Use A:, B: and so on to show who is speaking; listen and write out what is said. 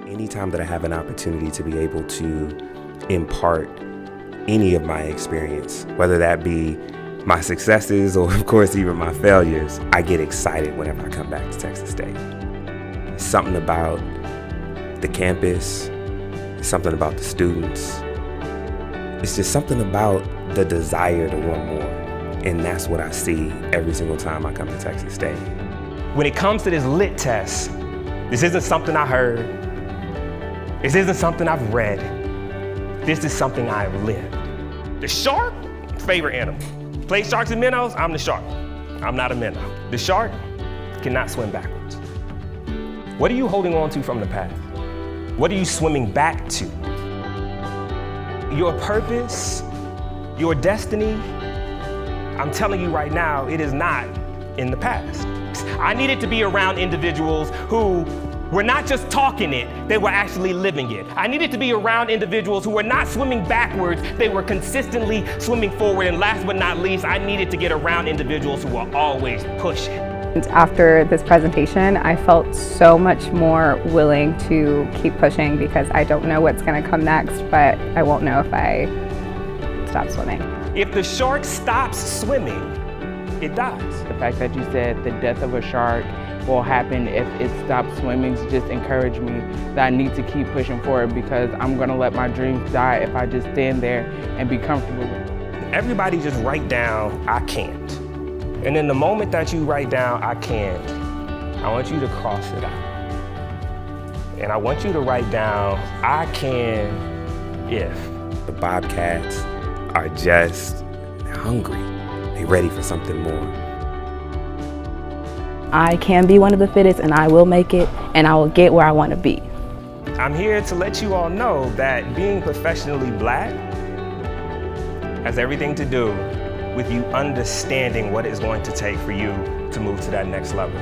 A: Anytime that I have an opportunity to be able to impart any of my experience, whether that be my successes or of course even my failures, I get excited whenever I come back to Texas State. It's something about the campus, it's something about the students. It's just something about the desire to want more. And that's what I see every single time I come to Texas State.
B: When it comes to this lit test, this isn't something I heard. This isn't something I've read. This is something I've lived. The shark, favorite animal. Play sharks and minnows, I'm the shark. I'm not a minnow. The shark cannot swim backwards. What are you holding on to from the past? What are you swimming back to? Your purpose, your destiny, I'm telling you right now, it is not in the past. I needed to be around individuals who were not just talking it, they were actually living it. I needed to be around individuals who were not swimming backwards, they were consistently swimming forward. And last but not least, I needed to get around individuals who were always pushing.
C: After this presentation, I felt so much more willing to keep pushing because I don't know what's going to come next, but I won't know if I stop swimming.
B: If the shark stops swimming, it dies.
D: The fact that you said the death of a shark will happen if it stops swimming just encouraged me that I need to keep pushing forward because I'm going to let my dreams die if I just stand there and be comfortable with it.
B: Everybody just write down, I can't. And in the moment that you write down, I can't, I want you to cross it out. And I want you to write down, I can if.
A: The Bobcats are just hungry. They're ready for something more.
E: I can be one of the fittest and I will make it and I will get where I want to be.
B: I'm here to let you all know that being professionally black has everything to do with you understanding what it's going to take for you to move to that next level.